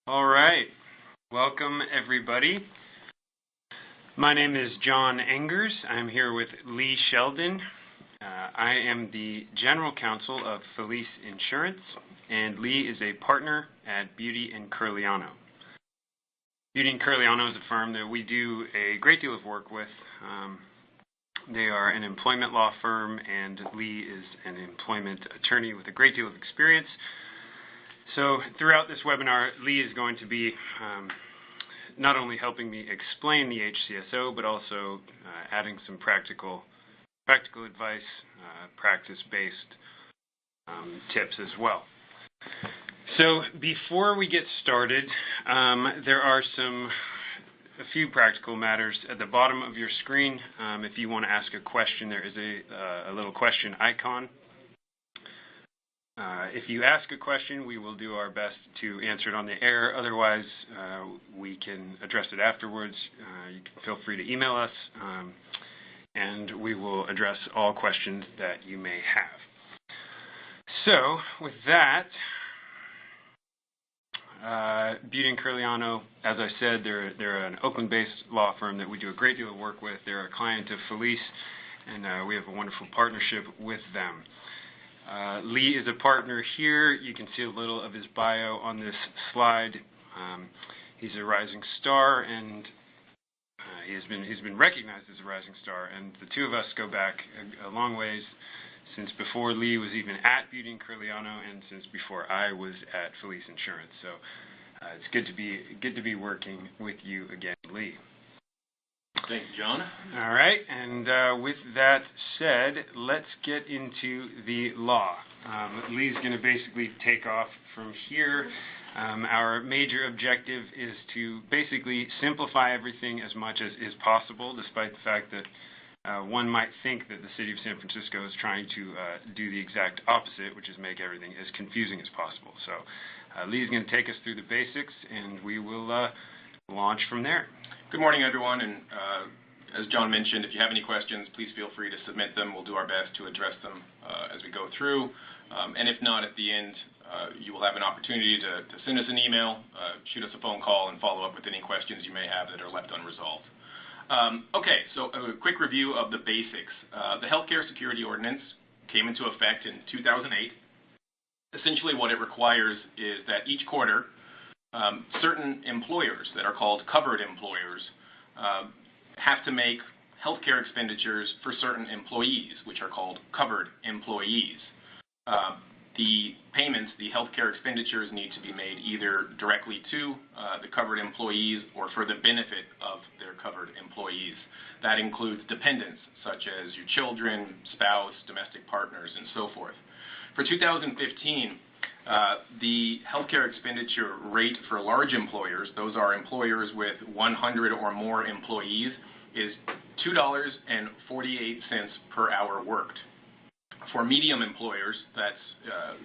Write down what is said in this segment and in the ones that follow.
All right. Welcome, everybody. My name is John Engers. I'm here with Lee Sheldon. I am the General Counsel of Filice Insurance, and Lee is a partner at Beauty & Curliano. Beauty & Curliano is a firm that we do a great deal of work with. They are an employment law firm, and Lee is an employment attorney with a great deal of experience. So throughout this webinar, Lee is going to be not only helping me explain the HCSO, but also adding some practical advice, practice-based tips as well. So before we get started, there are a few practical matters at the bottom of your screen. If you want to ask a question, there is a little question icon. If you ask a question, we will do our best to answer it on the air. Otherwise, we can address it afterwards. You can feel free to email us, and we will address all questions that you may have. So, with that, Beauty & Curliano, as I said, they're an Oakland-based law firm that we do a great deal of work with. They're a client of Filice, and we have a wonderful partnership with them. Lee is a partner here. You can see a little of his bio on this slide. He's a rising star, and he's been recognized as a rising star. And the two of us go back a long ways, since before Lee was even at Beauty & Curliano, and since before I was at Filice Insurance. So it's good to be working with you again, Lee. Thank you, John. All right, and with that said, let's get into the law. Lee's going to basically take off from here. Our major objective is to basically simplify everything as much as is possible, despite the fact that one might think that the city of San Francisco is trying to do the exact opposite, which is make everything as confusing as possible. So Lee's going to take us through the basics, and we will launch from there. Good morning, everyone, and as John mentioned, if you have any questions, please feel free to submit them. We'll do our best to address them as we go through, and if not, at the end, you will have an opportunity to send us an email, shoot us a phone call, and follow up with any questions you may have that are left unresolved. Okay, so a quick review of the basics. The Healthcare Security Ordinance came into effect in 2008. Essentially, what it requires is that each quarter, certain employers that are called covered employers have to make healthcare expenditures for certain employees, which are called covered employees. The payments, the healthcare expenditures, need to be made either directly to the covered employees or for the benefit of their covered employees. That includes dependents, such as your children, spouse, domestic partners, and so forth. For 2015, the healthcare expenditure rate for large employers, those are employers with 100 or more employees, is $2.48 per hour worked. For medium employers, that's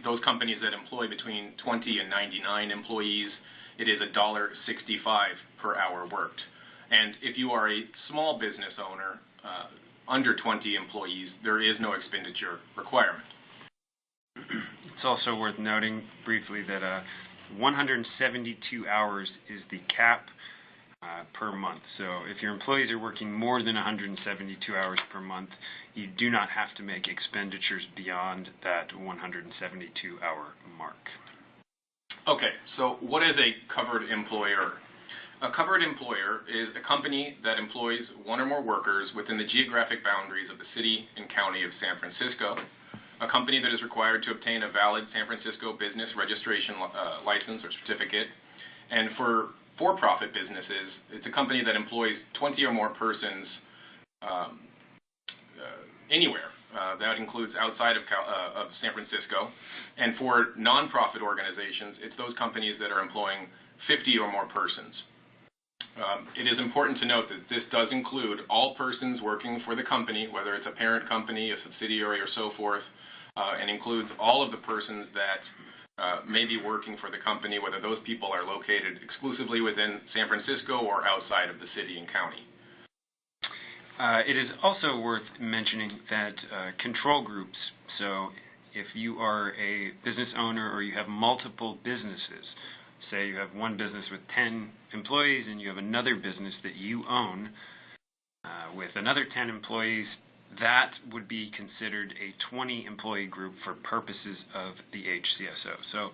those companies that employ between 20 and 99 employees, it is $1.65 per hour worked. And if you are a small business owner under 20 employees, there is no expenditure requirement. It's also worth noting briefly that 172 hours is the cap per month. So if your employees are working more than 172 hours per month, you do not have to make expenditures beyond that 172-hour mark. Okay, so what is a covered employer? A covered employer is a company that employs one or more workers within the geographic boundaries of the city and county of San Francisco. A company that is required to obtain a valid San Francisco business registration license or certificate. And for-profit businesses, it's a company that employs 20 or more persons anywhere. That includes outside of San Francisco. And for nonprofit organizations, it's those companies that are employing 50 or more persons. It is important to note that this does include all persons working for the company, whether it's a parent company, a subsidiary, or so forth, and includes all of the persons that may be working for the company, whether those people are located exclusively within San Francisco or outside of the city and county. It is also worth mentioning that control groups, so if you are a business owner or you have multiple businesses, say you have one business with 10 employees and you have another business that you own with another 10 employees, that would be considered a 20-employee group for purposes of the HCSO. So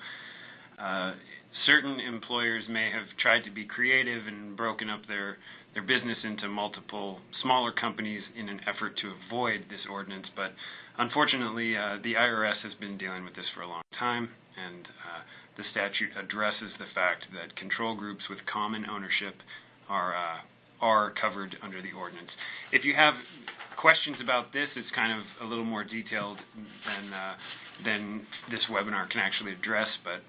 certain employers may have tried to be creative and broken up their business into multiple smaller companies in an effort to avoid this ordinance, but unfortunately the IRS has been dealing with this for a long time, and the statute addresses the fact that control groups with common ownership are covered under the ordinance. If you have questions about this, it's kind of a little more detailed than this webinar can actually address, but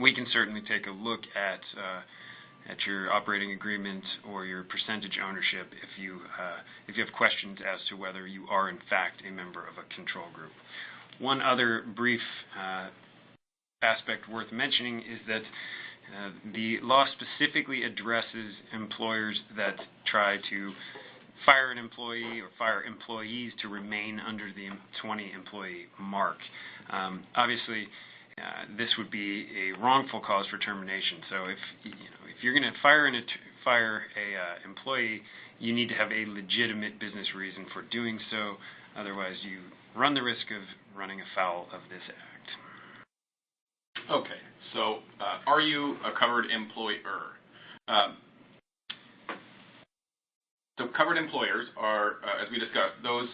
we can certainly take a look at your operating agreement or your percentage ownership if you have questions as to whether you are in fact a member of a control group. One other brief aspect worth mentioning is that the law specifically addresses employers that try to fire an employee or fire employees to remain under the 20-employee mark. Obviously, this would be a wrongful cause for termination. So if you're going to fire an employee, you need to have a legitimate business reason for doing so. Otherwise, you run the risk of running afoul of this act. Okay, so are you a covered employer? So covered employers are, as we discussed, those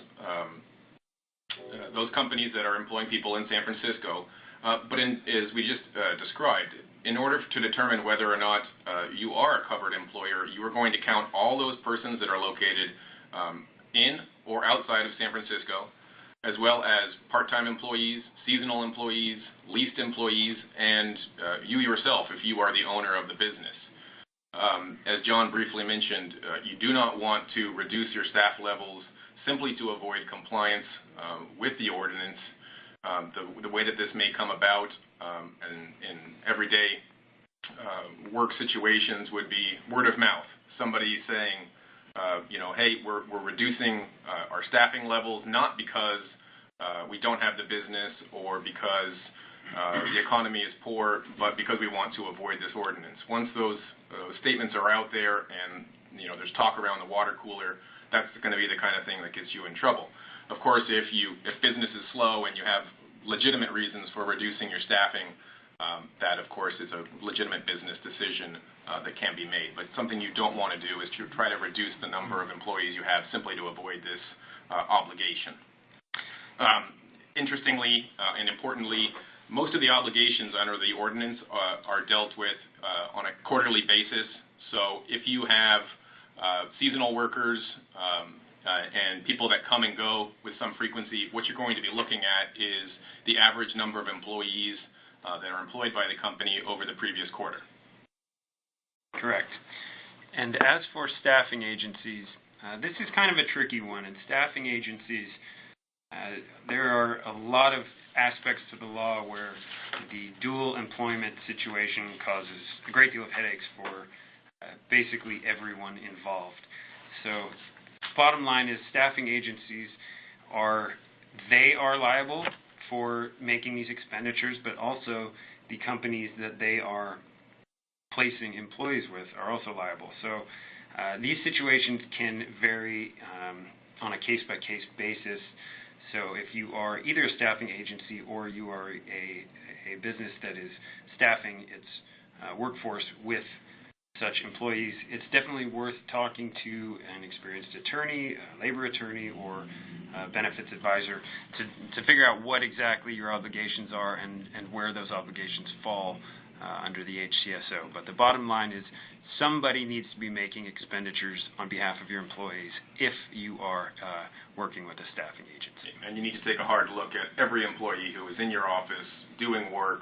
companies that are employing people in San Francisco. But as we just described, in order to determine whether or not you are a covered employer, you are going to count all those persons that are located in or outside of San Francisco, as well as part-time employees, seasonal employees, leased employees, and you yourself if you are the owner of the business. As John briefly mentioned, you do not want to reduce your staff levels simply to avoid compliance with the ordinance. The way that this may come about in everyday work situations would be word of mouth. Somebody saying, hey, we're reducing our staffing levels not because we don't have the business or because the economy is poor, but because we want to avoid this ordinance. Once those statements are out there and there's talk around the water cooler, that's going to be the kind of thing that gets you in trouble. Of course, if business is slow and you have legitimate reasons for reducing your staffing, that of course is a legitimate business decision that can be made. But something you don't want to do is to try to reduce the number of employees you have simply to avoid this obligation. Interestingly and importantly, most of the obligations under the ordinance are dealt with on a quarterly basis. So if you have seasonal workers and people that come and go with some frequency, what you're going to be looking at is the average number of employees that are employed by the company over the previous quarter. Correct. And as for staffing agencies, this is kind of a tricky one. In staffing agencies, there are a lot of aspects to the law where the dual employment situation causes a great deal of headaches for basically everyone involved. So bottom line is staffing agencies are liable for making these expenditures, but also the companies that they are placing employees with are also liable. So these situations can vary on a case-by-case basis. So if you are either a staffing agency or you are a business that is staffing its workforce with such employees, it's definitely worth talking to an experienced attorney, a labor attorney, or a benefits advisor to figure out what exactly your obligations are and where those obligations fall under the HCSO. But the bottom line is somebody needs to be making expenditures on behalf of your employees if you are working with a staffing agency. And you need to take a hard look at every employee who is in your office doing work,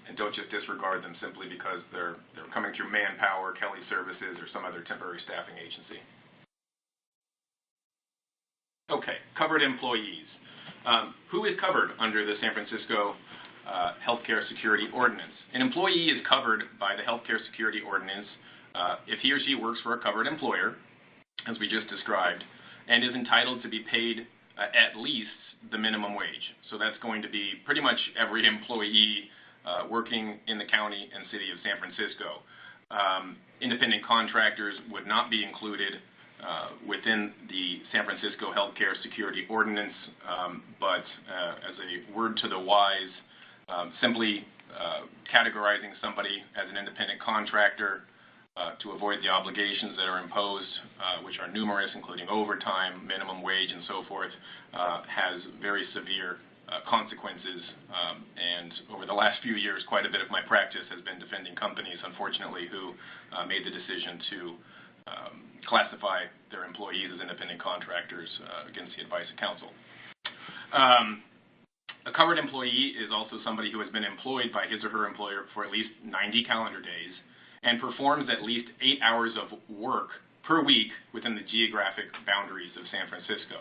and don't just disregard them simply because they're coming through Manpower, Kelly Services, or some other temporary staffing agency. Okay, covered employees. Who is covered under the San Francisco Healthcare Security Ordinance? An employee is covered by the Healthcare Security Ordinance if he or she works for a covered employer, as we just described, and is entitled to be paid at least the minimum wage. So that's going to be pretty much every employee working in the county and city of San Francisco. Independent contractors would not be included within the San Francisco Healthcare Security Ordinance, but as a word to the wise, simply categorizing somebody as an independent contractor to avoid the obligations that are imposed, which are numerous, including overtime, minimum wage, and so forth, has very severe consequences. And over the last few years, quite a bit of my practice has been defending companies, unfortunately, who made the decision to classify their employees as independent contractors against the advice of counsel. A covered employee is also somebody who has been employed by his or her employer for at least 90 calendar days and performs at least 8 hours of work per week within the geographic boundaries of San Francisco.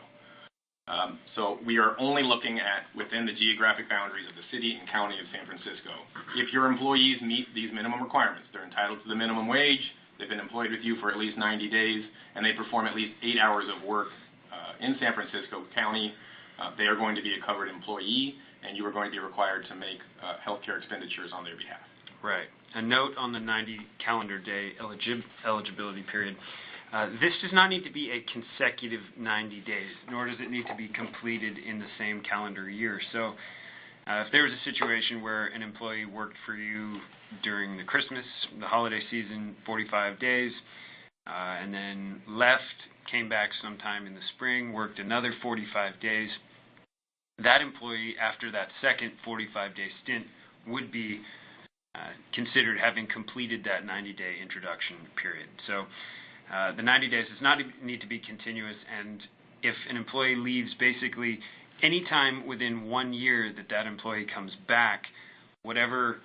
So we are only looking at within the geographic boundaries of the city and county of San Francisco. If your employees meet these minimum requirements, they're entitled to the minimum wage, they've been employed with you for at least 90 days, and they perform at least 8 hours of work in San Francisco County, they are going to be a covered employee, and you are going to be required to make healthcare expenditures on their behalf. Right. A note on the 90 calendar day eligibility period. This does not need to be a consecutive 90 days, nor does it need to be completed in the same calendar year. So if there was a situation where an employee worked for you during the Christmas, the holiday season, 45 days, and then left, came back sometime in the spring, worked another 45 days, that employee, after that second 45-day stint, would be considered having completed that 90-day introduction period. So the 90 days does not need to be continuous, and if an employee leaves basically any time within 1 year that employee comes back, whatever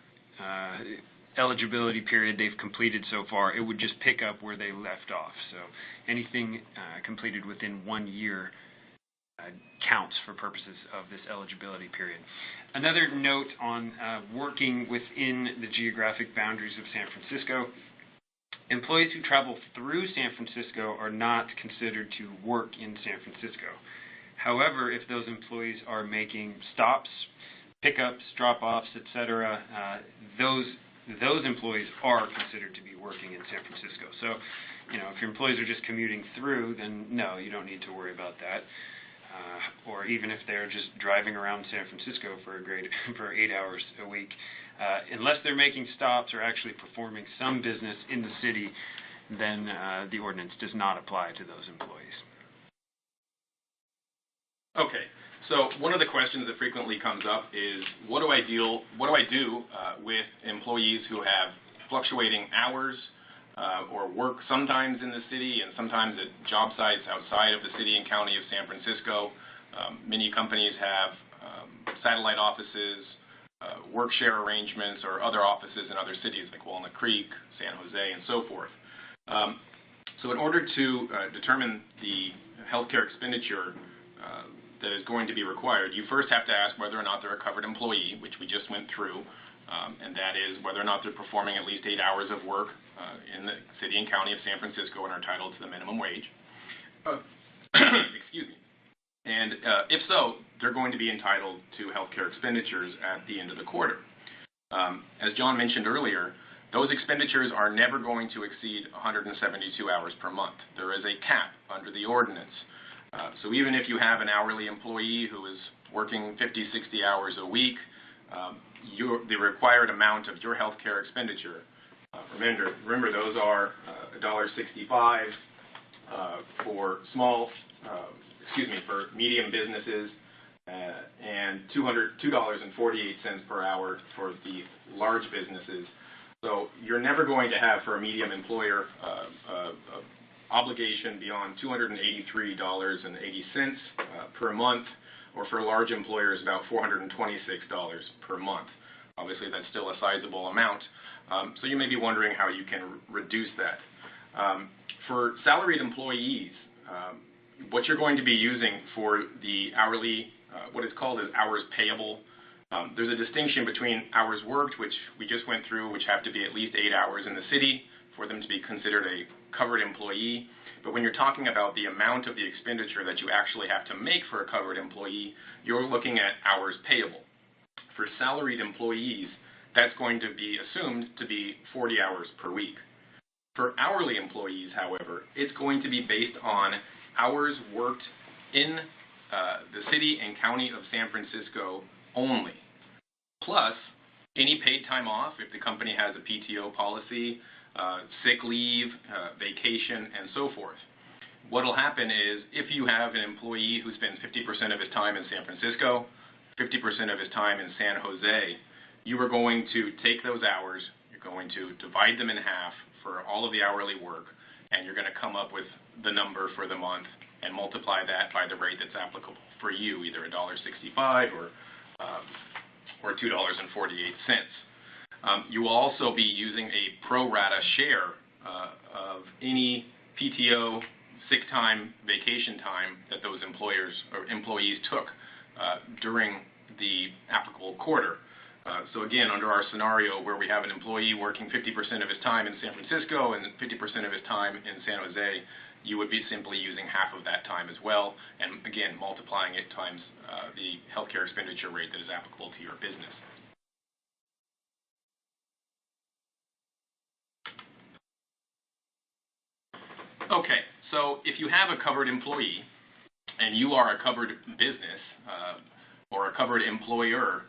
eligibility period they've completed so far, it would just pick up where they left off. So anything completed within 1 year counts for purposes of this eligibility period. Another note on working within the geographic boundaries of San Francisco. Employees who travel through San Francisco are not considered to work in San Francisco. However, if those employees are making stops, pickups, drop-offs, etc., those employees are considered to be working in San Francisco. So, if your employees are just commuting through, then no, you don't need to worry about that. Or even if they're just driving around San Francisco for 8 hours a week, unless they're making stops or actually performing some business in the city, then the ordinance does not apply to those employees. Okay, so one of the questions that frequently comes up is, what do I do with employees who have fluctuating hours or work sometimes in the city and sometimes at job sites outside of the city and county of San Francisco? Many companies have satellite offices, work share arrangements, or other offices in other cities like Walnut Creek, San Jose, and so forth. So in order to determine the healthcare expenditure that is going to be required, you first have to ask whether or not they're a covered employee, which we just went through, and that is whether or not they're performing at least 8 hours of work in the city and county of San Francisco and are entitled to the minimum wage. Excuse me. And if so, they're going to be entitled to healthcare expenditures at the end of the quarter. As John mentioned earlier, those expenditures are never going to exceed 172 hours per month. There is a cap under the ordinance. So even if you have an hourly employee who is working 50, 60 hours a week, the required amount of your healthcare expenditure, remember those are $1.65 for for medium businesses, and $2.48 per hour for the large businesses. So you're never going to have, for a medium employer, obligation beyond $283.80 per month, or for large employers about $426 per month. Obviously, that's still a sizable amount. So you may be wondering how you can reduce that. For salaried employees, what you're going to be using for the hourly, what is called as hours payable, there's a distinction between hours worked, which we just went through, which have to be at least 8 hours in the city for them to be considered a covered employee. But when you're talking about the amount of the expenditure that you actually have to make for a covered employee, you're looking at hours payable. For salaried employees, that's going to be assumed to be 40 hours per week. For hourly employees, however, it's going to be based on hours worked in the city and county of San Francisco only, plus any paid time off if the company has a PTO policy, sick leave, vacation, and so forth. What will happen is if you have an employee who spends 50% of his time in San Francisco, 50% of his time in San Jose, you are going to take those hours, you're going to divide them in half for all of the hourly work, and you're going to come up with the number for the month and multiply that by the rate that's applicable for you, either $1.65 or $2.48. You will also be using a pro rata share of any PTO, sick time, vacation time that those employers or employees took during the applicable quarter. So again, under our scenario where we have an employee working 50% of his time in San Francisco and 50% of his time in San Jose, you would be simply using half of that time as well, and again, multiplying it times the healthcare expenditure rate that is applicable to your business. Okay, so if you have a covered employee and you are a covered business or a covered employer,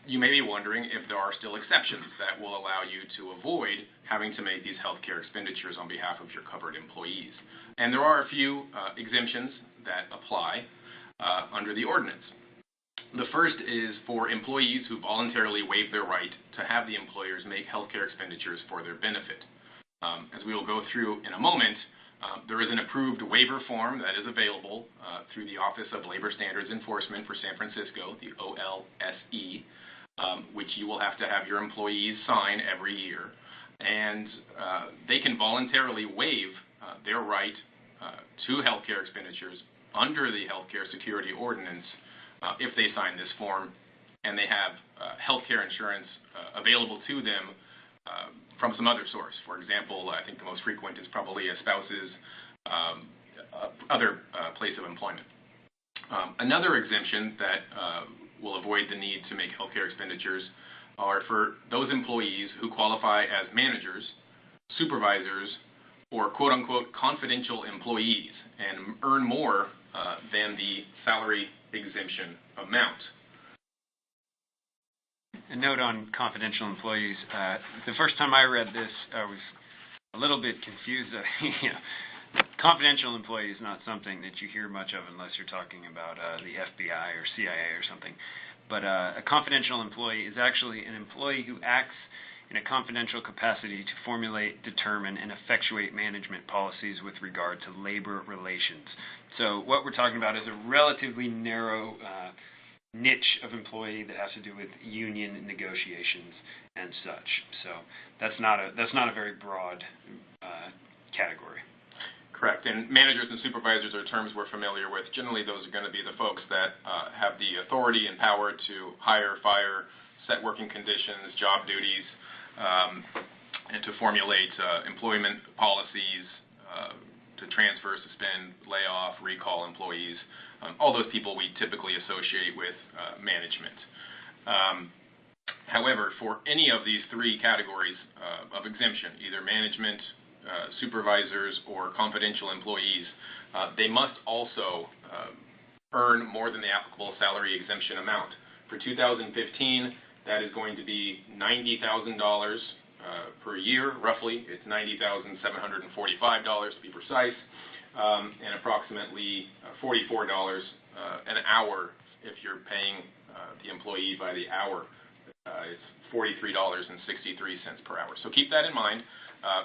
you may be wondering if there are still exceptions that will allow you to avoid having to make these healthcare expenditures on behalf of your covered employees. And there are a few exemptions that apply under the ordinance. The first is for employees who voluntarily waive their right to have the employers make healthcare expenditures for their benefit. As we will go through in a moment, there is an approved waiver form that is available through the Office of Labor Standards Enforcement for San Francisco, the OLSE, which you will have to have your employees sign every year. And they can voluntarily waive their right to healthcare expenditures under the Healthcare Security Ordinance if they sign this form and they have healthcare insurance available to them from some other source. For example, I think the most frequent is probably a spouse's other place of employment. Another exemption that will avoid the need to make healthcare expenditures are for those employees who qualify as managers, supervisors, or quote-unquote confidential employees and earn more than the salary exemption amount. A note on confidential employees. The first time I read this, I was a little bit confused. Confidential employee is not something that you hear much of unless you're talking about the FBI or CIA or something. But a confidential employee is actually an employee who acts in a confidential capacity to formulate, determine, and effectuate management policies with regard to labor relations. So what we're talking about is a relatively narrow niche of employee that has to do with union negotiations and such. So that's not a very broad category. Correct. And managers and supervisors are terms we're familiar with. Generally, those are going to be the folks that have the authority and power to hire, fire, set working conditions, job duties, and to formulate employment policies, to transfer, suspend, lay off, recall employees, all those people we typically associate with management. However, for any of these three categories of exemption, either management, supervisors, or confidential employees, they must also earn more than the applicable salary exemption amount. For 2015, that is going to be $90,000 per year, roughly. It's $90,745 to be precise, and approximately $44 an hour if you're paying the employee by the hour. It's $43.63 per hour. So keep that in mind.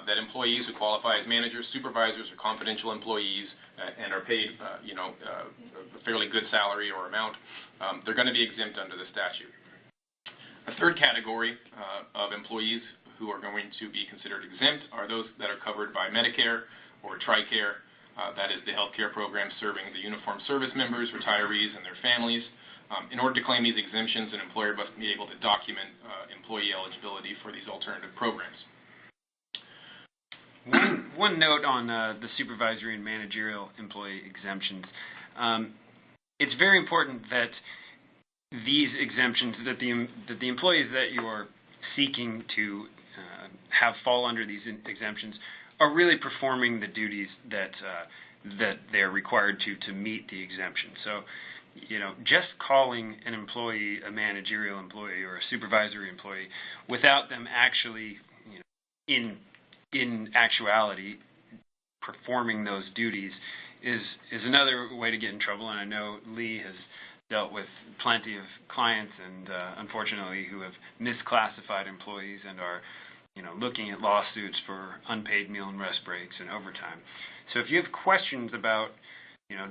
That employees who qualify as managers, supervisors, or confidential employees and are paid, a fairly good salary or amount, they're going to be exempt under the statute. A third category of employees who are going to be considered exempt are those that are covered by Medicare or TRICARE. That is the health care program serving the uniformed service members, retirees, and their families. In order to claim these exemptions, an employer must be able to document employee eligibility for these alternative programs. One note on the supervisory and managerial employee exemptions. It's very important that these exemptions, that the employees that you are seeking to have fall under these exemptions are really performing the duties that they're required to meet the exemption. So, just calling an employee a managerial employee or a supervisory employee without them actually, in actuality, performing those duties is another way to get in trouble. And I know Lee has dealt with plenty of clients and unfortunately who have misclassified employees and are looking at lawsuits for unpaid meal and rest breaks and overtime. So if you have questions about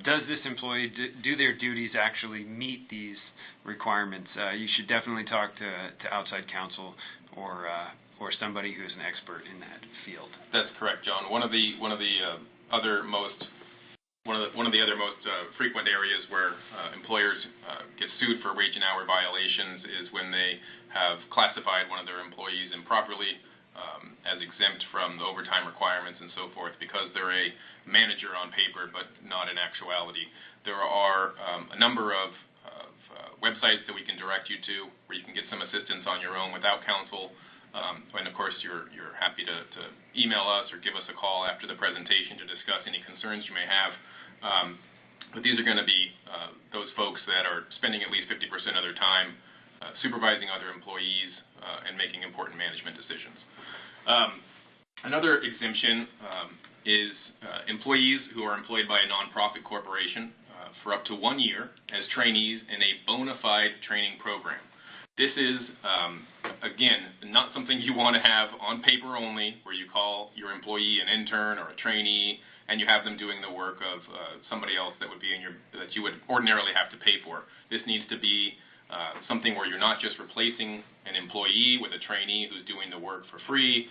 does this employee do their duties actually meet these requirements, you should definitely talk to outside counsel or somebody who's an expert in that field. That's correct, John. One of the other most frequent areas where employers get sued for wage and hour violations is when they have classified one of their employees improperly as exempt from the overtime requirements and so forth because they're a manager on paper but not in actuality. There are a number of websites that we can direct you to where you can get some assistance on your own without counsel. And of course, you're happy to email us or give us a call after the presentation to discuss any concerns you may have. But these are going to be those folks that are spending at least 50% of their time supervising other employees and making important management decisions. Another exemption is employees who are employed by a nonprofit corporation for up to 1 year as trainees in a bona fide training program. This is, again, not something you want to have on paper only, where you call your employee an intern or a trainee, and you have them doing the work of somebody else that you would ordinarily have to pay for. This needs to be something where you're not just replacing an employee with a trainee who's doing the work for free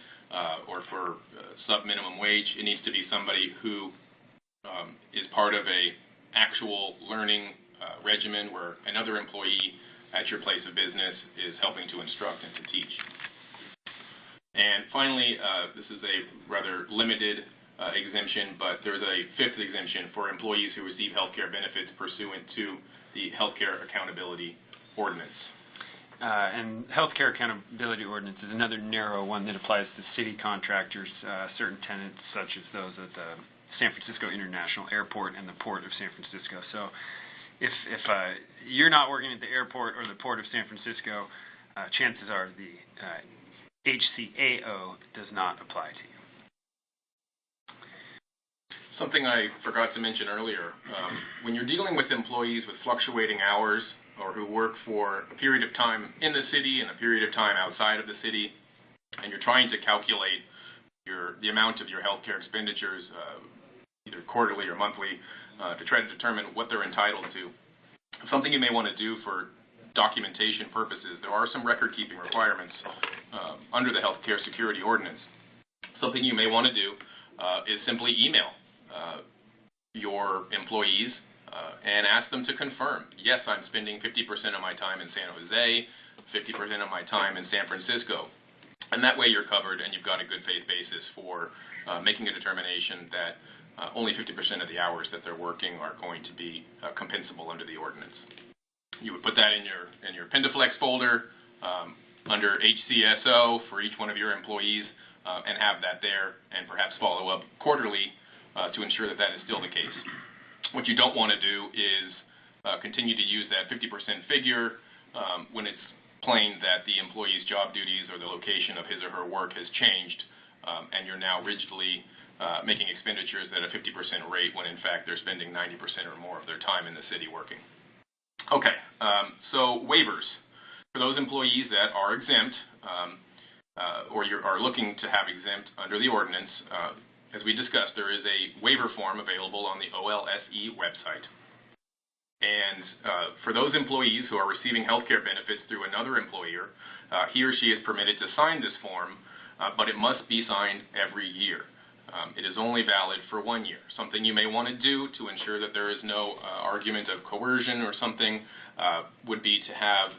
or for sub-minimum wage. It needs to be somebody who is part of a actual learning regimen where another employee at your place of business is helping to instruct and to teach. And finally, this is a rather limited exemption, but there's a fifth exemption for employees who receive health care benefits pursuant to the Health Care Accountability Ordinance. And Healthcare Accountability Ordinance is another narrow one that applies to city contractors, certain tenants such as those at the San Francisco International Airport and the Port of San Francisco. So if you're not working at the airport or the Port of San Francisco, chances are the HCAO does not apply to you. Something I forgot to mention earlier, when you're dealing with employees with fluctuating hours or who work for a period of time in the city and a period of time outside of the city, and you're trying to calculate the amount of your healthcare expenditures, either quarterly or monthly, to try to determine what they're entitled to. Something you may want to do for documentation purposes, there are some record-keeping requirements under the Healthcare Security Ordinance. Something you may want to do is simply email your employees and ask them to confirm, yes, I'm spending 50% of my time in San Jose, 50% of my time in San Francisco. And that way you're covered and you've got a good faith basis for making a determination that only 50% of the hours that they're working are going to be compensable under the ordinance. You would put that in your Pendaflex folder under HCSO for each one of your employees and have that there and perhaps follow up quarterly to ensure that that is still the case. What you don't want to do is continue to use that 50% figure when it's plain that the employee's job duties or the location of his or her work has changed and you're now rigidly making expenditures at a 50% rate when in fact they're spending 90% or more of their time in the city working. Okay, so waivers. For those employees that are exempt or are looking to have exempt under the ordinance, as we discussed, there is a waiver form available on the OLSE website. And for those employees who are receiving health care benefits through another employer, he or she is permitted to sign this form, but it must be signed every year. It is only valid for 1 year. Something you may want to do to ensure that there is no argument of coercion or something would be to have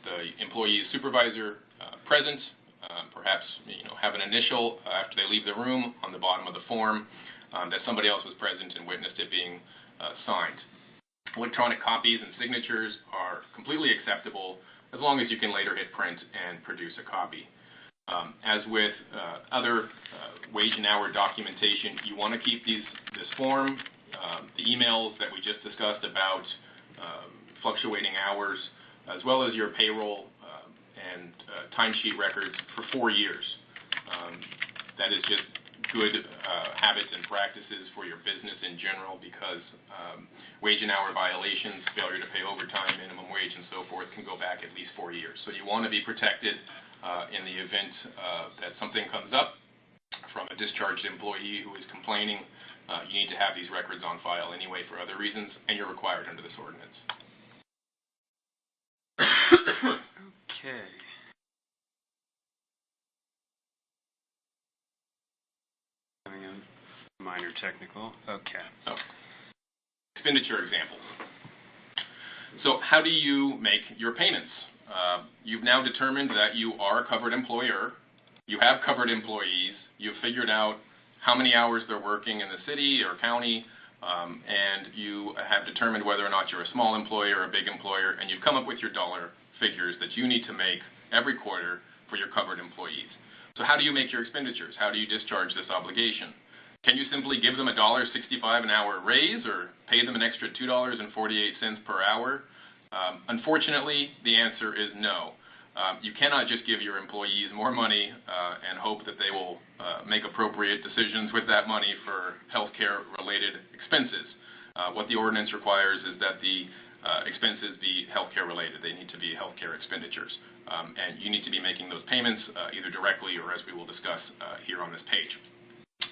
the employee's supervisor present, perhaps have an initial after they leave the room on the bottom of the form that somebody else was present and witnessed it being signed. Electronic copies and signatures are completely acceptable as long as you can later hit print and produce a copy. As with other wage and hour documentation, you want to keep this form, the emails that we just discussed about fluctuating hours, as well as your payroll and timesheet records for 4 years. That is just good habits and practices for your business in general, because wage and hour violations, failure to pay overtime, minimum wage, and so forth can go back at least 4 years. So you want to be protected in the event that something comes up from a discharged employee who is complaining. You need to have these records on file anyway for other reasons, and you're required under this ordinance. Okay. Having a minor technical. Okay. So, expenditure examples. So how do you make your payments? You've now determined that you are a covered employer. You have covered employees. You've figured out how many hours they're working in the city or county, and you have determined whether or not you're a small employer or a big employer, and you've come up with your dollar figures that you need to make every quarter for your covered employees. So how do you make your expenditures? How do you discharge this obligation? Can you simply give them a $1.65 an hour raise, or pay them an extra $2.48 per hour? Unfortunately, the answer is no. You cannot just give your employees more money and hope that they will make appropriate decisions with that money for healthcare-related expenses. What the ordinance requires is that the expenses be healthcare-related. They need to be healthcare expenditures. And you need to be making those payments either directly or, as we will discuss here on this page.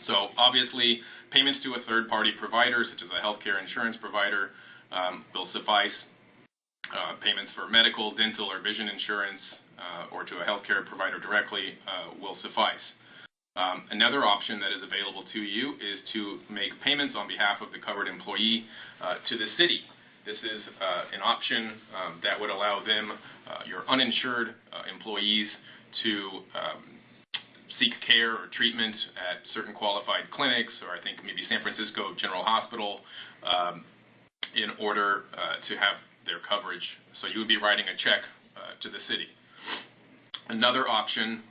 So obviously, payments to a third-party provider, such as a healthcare insurance provider, will suffice. Payments for medical, dental, or vision insurance, or to a healthcare provider directly, will suffice. Another option that is available to you is to make payments on behalf of the covered employee to the city. This is an option that would allow them, your uninsured employees, to seek care or treatment at certain qualified clinics, or I think maybe San Francisco General Hospital, in order to have their coverage. So you would be writing a check to the city. Another option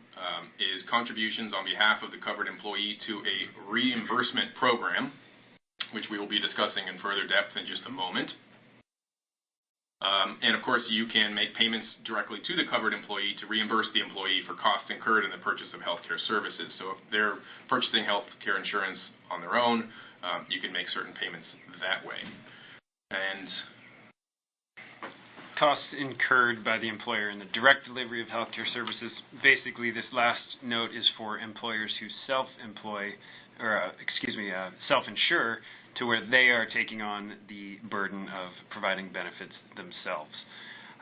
is contributions on behalf of the covered employee to a reimbursement program, which we will be discussing in further depth in just a moment. And of course, you can make payments directly to the covered employee to reimburse the employee for costs incurred in the purchase of healthcare services. So if they're purchasing healthcare insurance on their own, you can make certain payments that way. And costs incurred by the employer in the direct delivery of healthcare services. Basically, this last note is for employers who self-insure to where they are taking on the burden of providing benefits themselves.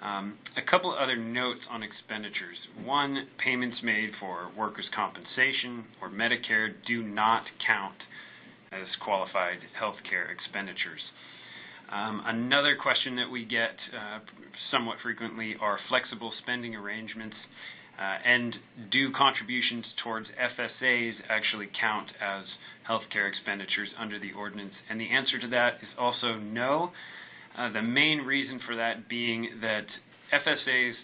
A couple other notes on expenditures. One, payments made for workers' compensation or Medicare do not count as qualified healthcare expenditures. Another question that we get somewhat frequently are flexible spending arrangements, and do contributions towards FSAs actually count as healthcare expenditures under the ordinance? And the answer to that is also no. The main reason for that being that FSAs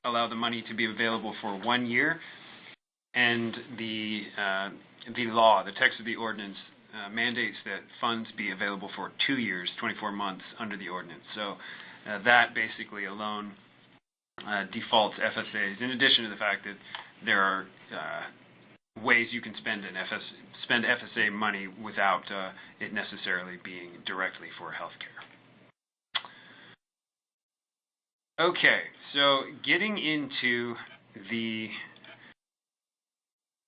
allow the money to be available for 1 year, and the law, the text of the ordinance, mandates that funds be available for 2 years, 24 months under the ordinance. So that basically alone defaults FSAs, in addition to the fact that there are ways you can spend FSA money without it necessarily being directly for healthcare. Okay, so getting into the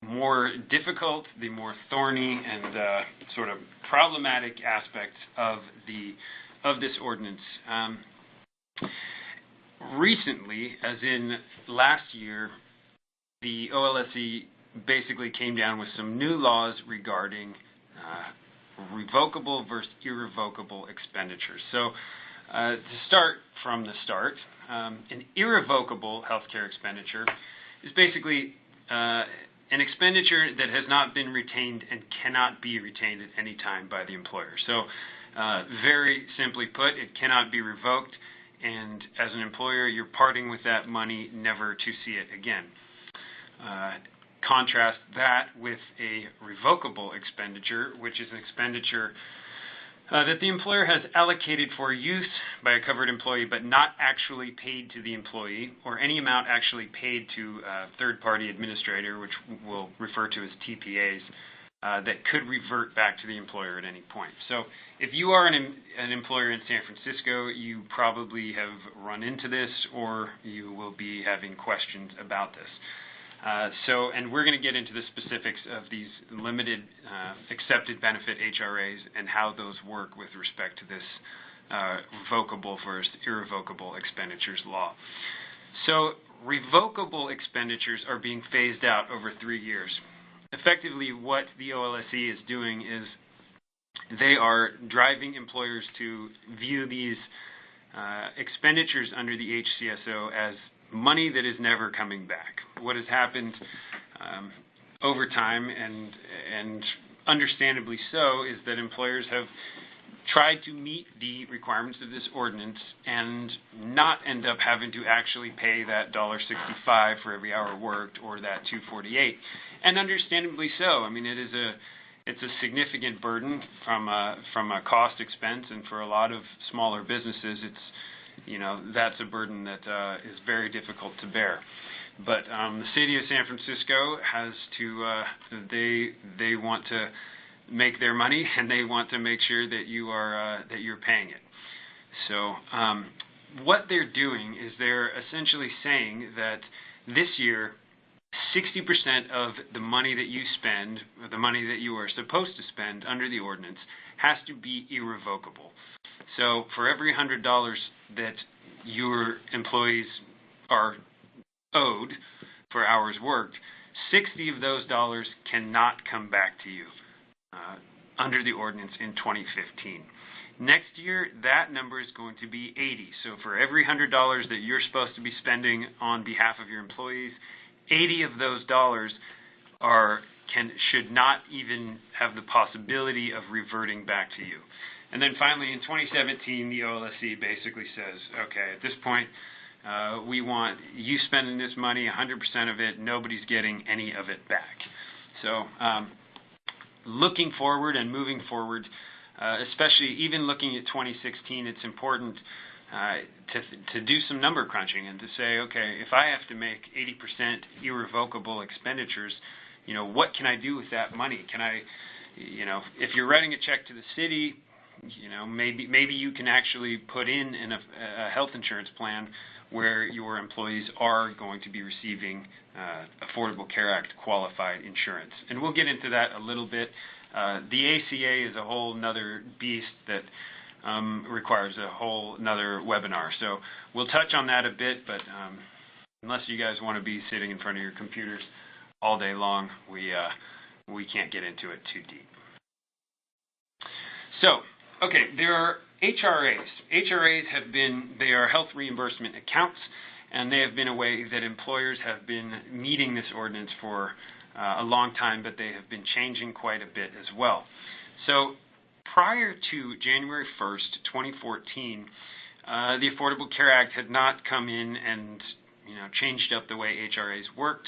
more difficult, the more thorny, and sort of problematic aspects of this ordinance. Recently, as in last year, the OLSC basically came down with some new laws regarding revocable versus irrevocable expenditures. So to start from the start, an irrevocable healthcare expenditure is basically an expenditure that has not been retained and cannot be retained at any time by the employer. So very simply put, it cannot be revoked, and as an employer, you're parting with that money never to see it again. Contrast that with a revocable expenditure, which is an expenditure that the employer has allocated for use by a covered employee but not actually paid to the employee, or any amount actually paid to a third-party administrator, which we'll refer to as TPAs, that could revert back to the employer at any point. So if you are an employer in San Francisco, you probably have run into this, or you will be having questions about this. And we're going to get into the specifics of these limited accepted benefit HRAs and how those work with respect to this revocable versus irrevocable expenditures law. So revocable expenditures are being phased out over 3 years. Effectively, what the OLSE is doing is they are driving employers to view these expenditures under the HCSO as money that is never coming back. What has happened over time, and understandably so, is that employers have tried to meet the requirements of this ordinance and not end up having to actually pay that $1.65 for every hour worked, or that $2.48, and understandably so. I mean, it's a significant burden from a cost expense, and for a lot of smaller businesses, that's a burden that is very difficult to bear. But the city of San Francisco has to, they want to make their money, and they want to make sure that you're paying it. So what they're doing is they're essentially saying that this year, 60% of the money that you spend, or the money that you are supposed to spend under the ordinance, has to be irrevocable. So for every $100 that your employees are owed for hours worked, 60 of those dollars cannot come back to you under the ordinance in 2015. Next year, that number is going to be 80. So for every $100 that you're supposed to be spending on behalf of your employees, 80 of those dollars should not even have the possibility of reverting back to you. And then finally, in 2017, the OLSE basically says, okay, at this point, we want you spending this money, 100% of it, nobody's getting any of it back. So looking forward and moving forward, especially even looking at 2016, it's important to do some number crunching and to say, okay, if I have to make 80% irrevocable expenditures, what can I do with that money? Can I, if you're writing a check to the city, maybe you can actually put in a health insurance plan where your employees are going to be receiving Affordable Care Act qualified insurance. And we'll get into that a little bit. The ACA is a whole nother beast that requires a whole nother webinar. So we'll touch on that a bit, but unless you guys want to be sitting in front of your computers all day long, we can't get into it too deep. So, okay, there are HRAs. HRAs they are health reimbursement accounts, and they have been a way that employers have been meeting this ordinance for a long time, but they have been changing quite a bit as well. So prior to January 1st, 2014, the Affordable Care Act had not come in and changed up the way HRAs worked.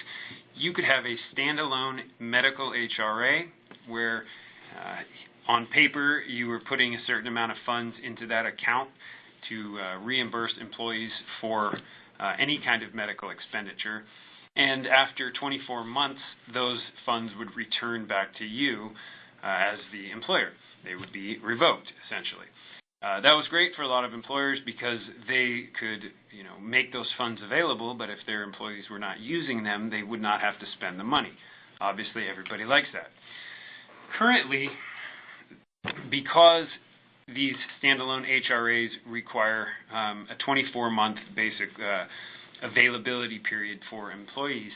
You could have a standalone medical HRA where on paper you were putting a certain amount of funds into that account to reimburse employees for any kind of medical expenditure. And after 24 months, those funds would return back to you as the employer. They would be revoked, essentially. That was great for a lot of employers because they could, make those funds available, but if their employees were not using them, they would not have to spend the money. Obviously, everybody likes that. Currently, because these standalone HRAs require a 24-month basic availability period for employees,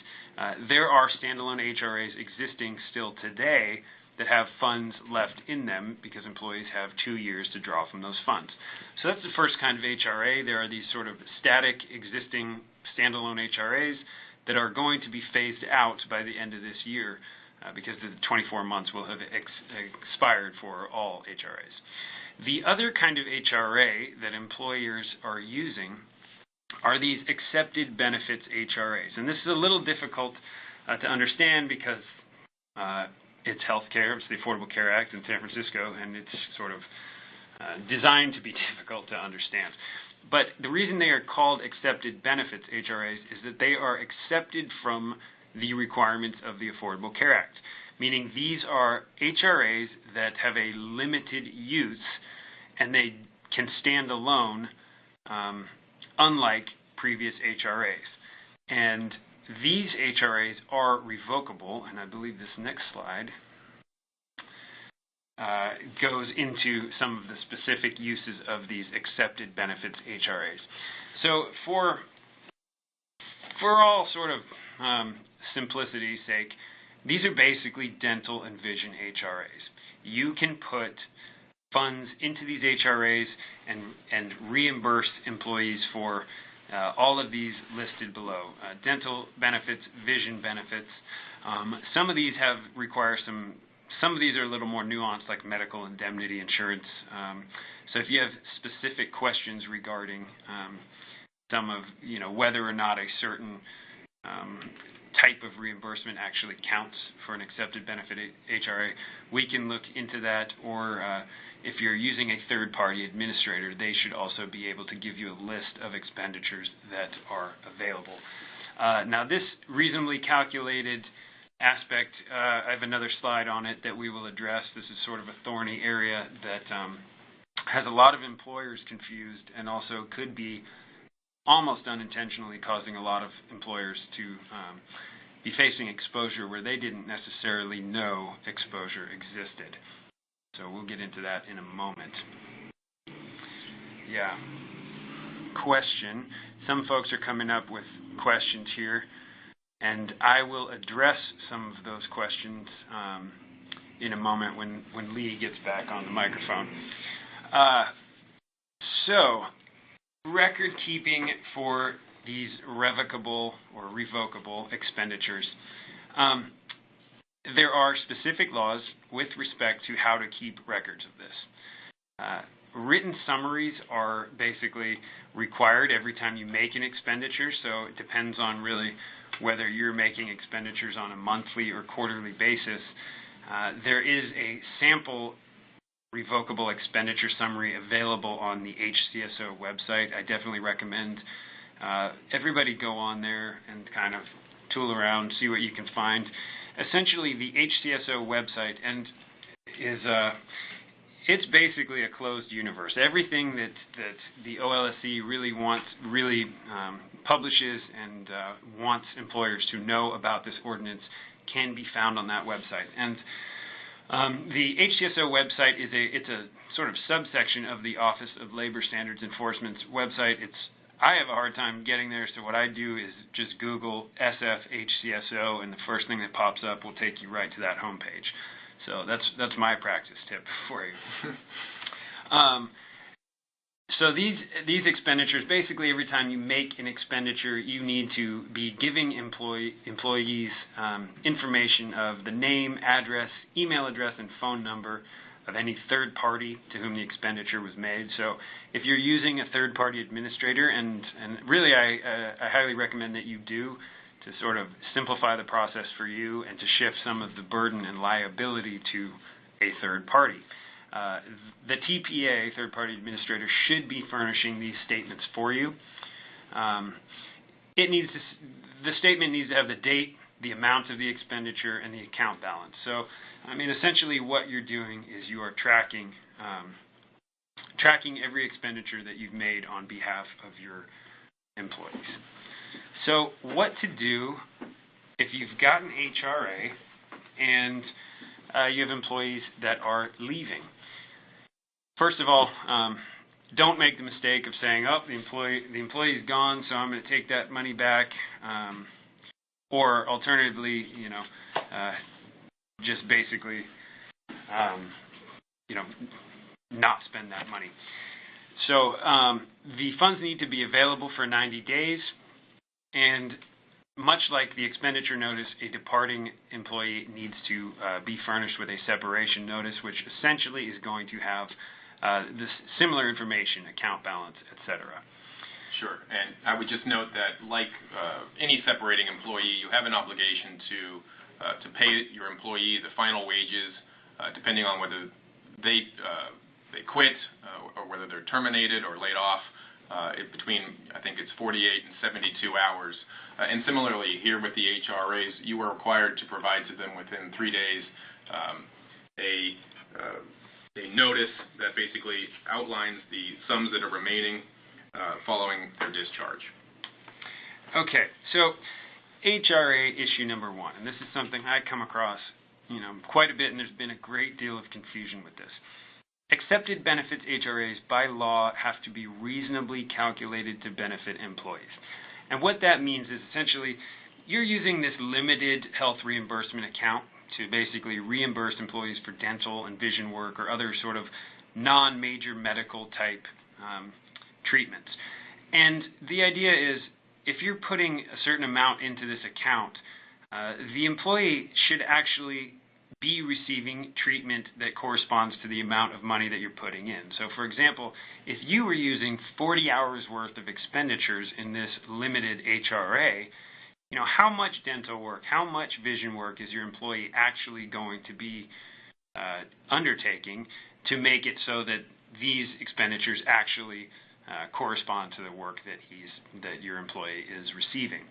there are standalone HRAs existing still today that have funds left in them because employees have 2 years to draw from those funds. So that's the first kind of HRA. There are these sort of static existing standalone HRAs that are going to be phased out by the end of this year because the 24 months will have expired for all HRAs. The other kind of HRA that employers are using are these accepted benefits HRAs. And this is a little difficult to understand because it's healthcare, it's the Affordable Care Act in San Francisco, and it's sort of designed to be difficult to understand. But the reason they are called accepted benefits HRAs is that they are accepted from the requirements of the Affordable Care Act, meaning these are HRAs that have a limited use and they can stand alone, unlike previous HRAs. And these HRAs are revocable, and I believe this next slide goes into some of the specific uses of these accepted benefits HRAs. So for all sort of simplicity's sake, these are basically dental and vision HRAs. You can put funds into these HRAs and reimburse employees for all of these listed below. Dental benefits, vision benefits. Some of these require some of these are a little more nuanced, like medical indemnity insurance. So if you have specific questions regarding some of, whether or not a certain type of reimbursement actually counts for an accepted benefit HRA, we can look into that. Or if you're using a third-party administrator, they should also be able to give you a list of expenditures that are available. Now, this reasonably calculated aspect, I have another slide on it that we will address. This is sort of a thorny area that has a lot of employers confused and also could be almost unintentionally causing a lot of employers to be facing exposure where they didn't necessarily know exposure existed. So we'll get into that in a moment. Yeah. Question. Some folks are coming up with questions here, and I will address some of those questions in a moment when Lee gets back on the microphone. So, record keeping for these revocable or revocable expenditures. There are specific laws with respect to how to keep records of this. Written summaries are basically required every time you make an expenditure, so it depends on really whether you're making expenditures on a monthly or quarterly basis. There is a sample revocable expenditure summary available on the HCSO website. I definitely recommend everybody go on there and kind of tool around, see what you can find. Essentially, the HCSO website it's basically a closed universe. Everything that the OLSC really publishes and wants employers to know about this ordinance can be found on that website. And the HCSO website it's a sort of subsection of the Office of Labor Standards Enforcement's website. I have a hard time getting there, so what I do is just Google SFHCSO, and the first thing that pops up will take you right to that homepage. So that's my practice tip for you. So these expenditures, basically every time you make an expenditure, you need to be giving employees information of the name, address, email address, and phone number of any third party to whom the expenditure was made. So if you're using a third party administrator, and really I highly recommend that you do, to sort of simplify the process for you and to shift some of the burden and liability to a third party. The TPA, third party administrator, should be furnishing these statements for you. The statement needs to have the date, the amount of the expenditure, and the account balance. So, essentially what you're doing is you are tracking every expenditure that you've made on behalf of your employees. So what to do if you've got an HRA and you have employees that are leaving? First of all, don't make the mistake of saying, "Oh, the employee's gone, so I'm going to take that money back," or alternatively, just basically, not spend that money. So the funds need to be available for 90 days, and much like the expenditure notice, a departing employee needs to be furnished with a separation notice, which essentially is going to have this similar information, account balance, etc. Sure, and I would just note that, like any separating employee, you have an obligation to pay your employee the final wages, depending on whether they quit or whether they're terminated or laid off, between, I think it's 48 and 72 hours. And similarly, here with the HRAs, you are required to provide to them within 3 days a notice that basically outlines the sums that are remaining following their discharge. Okay, so HRA issue number 1, and this is something I come across, quite a bit, and there's been a great deal of confusion with this. Accepted benefits HRAs by law have to be reasonably calculated to benefit employees. And what that means is essentially you're using this limited health reimbursement account to basically reimburse employees for dental and vision work or other sort of non-major medical type treatments. And the idea is if you're putting a certain amount into this account, the employee should actually be receiving treatment that corresponds to the amount of money that you're putting in. So, for example, if you were using 40 hours worth of expenditures in this limited HRA, how much dental work, how much vision work is your employee actually going to be undertaking to make it so that these expenditures actually correspond to the work that your employee is receiving.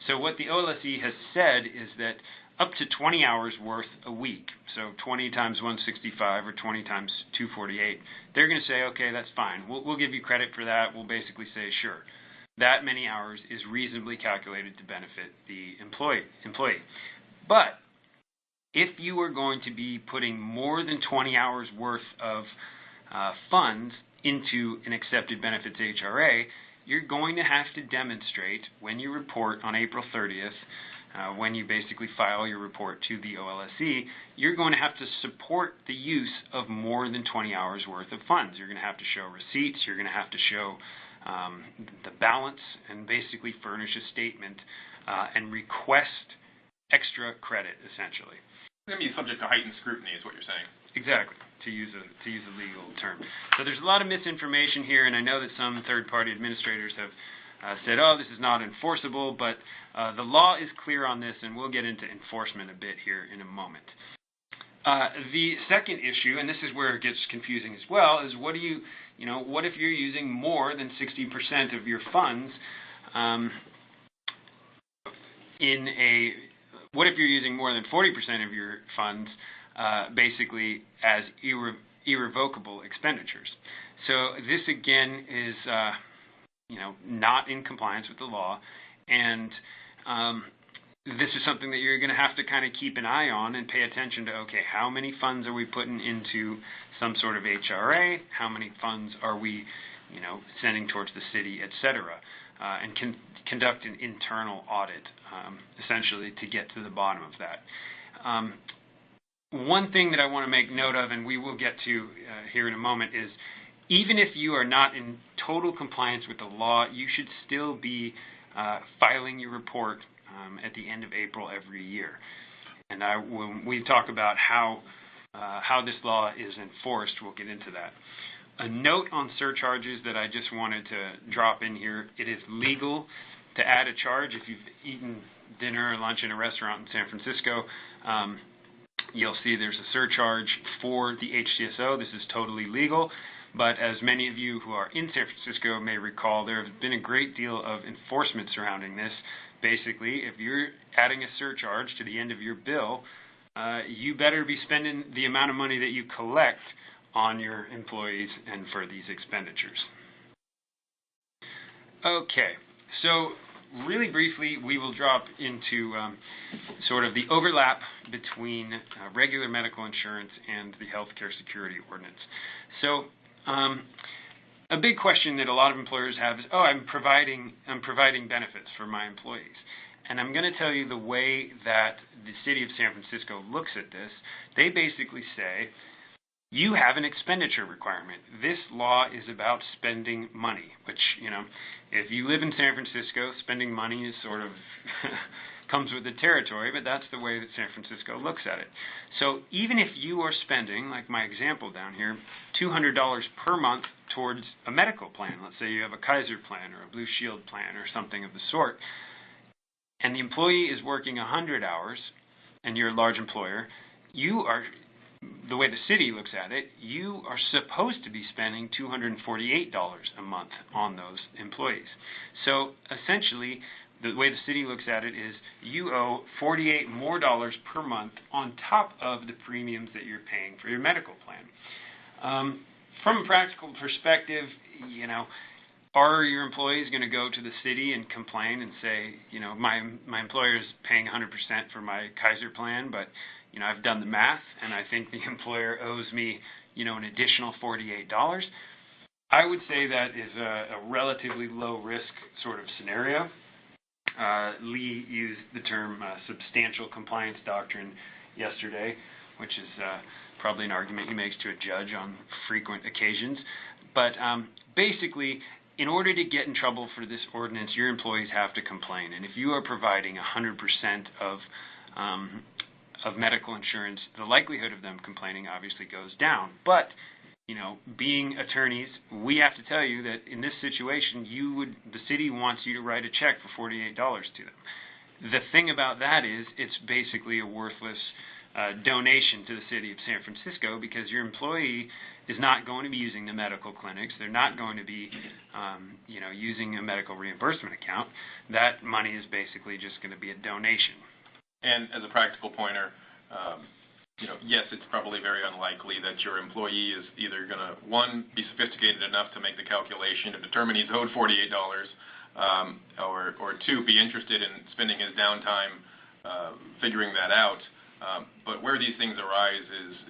So what the OLSE has said is that up to 20 hours worth a week, so 20 times 165 or 20 times 248, they're going to say, okay, that's fine. We'll give you credit for that. We'll basically say, sure, that many hours is reasonably calculated to benefit the employee. But if you are going to be putting more than 20 hours worth of funds into an accepted benefits HRA, you're going to have to demonstrate when you report on April 30th, when you basically file your report to the OLSE, you're going to have to support the use of more than 20 hours worth of funds. You're going to have to show receipts, you're going to have to show the balance, and basically furnish a statement and request extra credit, essentially. It's going to be subject to heightened scrutiny is what you're saying. Exactly, to use a legal term. So there's a lot of misinformation here, and I know that some third-party administrators have said, oh, this is not enforceable, but the law is clear on this, and we'll get into enforcement a bit here in a moment. The second issue, and this is where it gets confusing as well, is what if you're using more than 60% of your funds what if you're using more than 40% of your funds basically as irrevocable expenditures? So this again is not in compliance with the law, and this is something that you're going to have to kind of keep an eye on and pay attention to. Okay, how many funds are we putting into some sort of HRA? How many funds are we, sending towards the city, etc., and conduct an internal audit, essentially, to get to the bottom of that. One thing that I want to make note of, and we will get to here in a moment, is even if you are not in total compliance with the law, you should still be filing your report at the end of April every year. And when we talk about how this law is enforced, we'll get into that. A note on surcharges that I just wanted to drop in here: it is legal to add a charge if you've eaten dinner or lunch in a restaurant in San Francisco. You'll see there's a surcharge for the HCSO. This is totally legal. But as many of you who are in San Francisco may recall, there has been a great deal of enforcement surrounding this. Basically, if you're adding a surcharge to the end of your bill, you better be spending the amount of money that you collect on your employees and for these expenditures. Okay, so really briefly, we will drop into sort of the overlap between regular medical insurance and the Healthcare Security Ordinance. So a big question that a lot of employers have is, I'm providing benefits for my employees. And I'm going to tell you the way that the city of San Francisco looks at this. They basically say, you have an expenditure requirement. This law is about spending money, which, if you live in San Francisco, spending money is sort of comes with the territory, but that's the way that San Francisco looks at it. So even if you are spending, like my example down here, $200 per month towards a medical plan, let's say you have a Kaiser plan or a Blue Shield plan or something of the sort, and the employee is working 100 hours, and you're a large employer, you are, the way the city looks at it, you are supposed to be spending $248 a month on those employees. So essentially, the way the city looks at it is you owe $48 more per month on top of the premiums that you're paying for your medical plan. From a practical perspective, are your employees going to go to the city and complain and say, my employer is paying 100% for my Kaiser plan, but I've done the math and I think the employer owes me an additional $48? I would say that is a relatively low risk sort of scenario. Lee used the term substantial compliance doctrine yesterday, which is probably an argument he makes to a judge on frequent occasions. But basically, in order to get in trouble for this ordinance, your employees have to complain. And if you are providing 100% of medical insurance, the likelihood of them complaining obviously goes down. But being attorneys, we have to tell you that in this situation, the city wants you to write a check for $48 to them. The thing about that is it's basically a worthless donation to the city of San Francisco, because your employee is not going to be using the medical clinics. They're not going to be using a medical reimbursement account. That money is basically just going to be a donation. And as a practical pointer, yes, it's probably very unlikely that your employee is either going to, one, be sophisticated enough to make the calculation to determine he's owed $48, or two, be interested in spending his downtime figuring that out. But where these things arise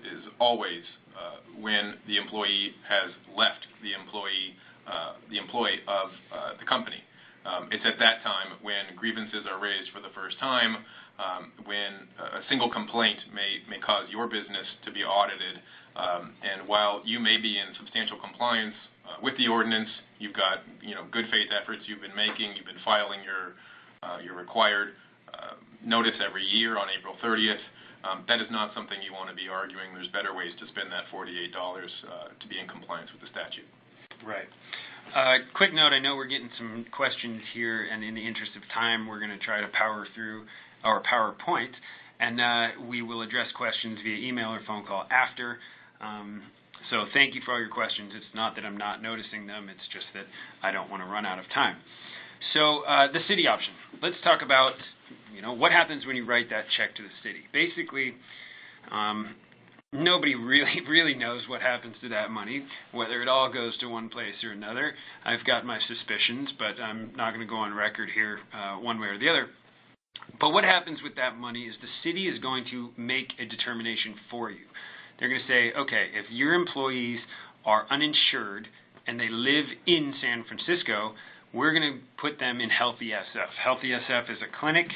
is always when the employee has left the employee of the company. It's at that time when grievances are raised for the first time, when a single complaint may cause your business to be audited. And while you may be in substantial compliance with the ordinance, you've got good faith efforts you've been making, you've been filing your required notice every year on April 30th. That is not something you want to be arguing. There's better ways to spend that $48 to be in compliance with the statute. Right. Quick note, I know we're getting some questions here, and in the interest of time, we're going to try to power through our PowerPoint, and we will address questions via email or phone call after. So thank you for all your questions. It's not that I'm not noticing them. It's just that I don't want to run out of time. So the city option. Let's talk about what happens when you write that check to the city. Basically, nobody really knows what happens to that money, whether it all goes to one place or another. I've got my suspicions, but I'm not going to go on record here one way or the other. But what happens with that money is the city is going to make a determination for you. They're going to say, okay, if your employees are uninsured and they live in San Francisco, we're going to put them in Healthy SF. Healthy SF is a clinic.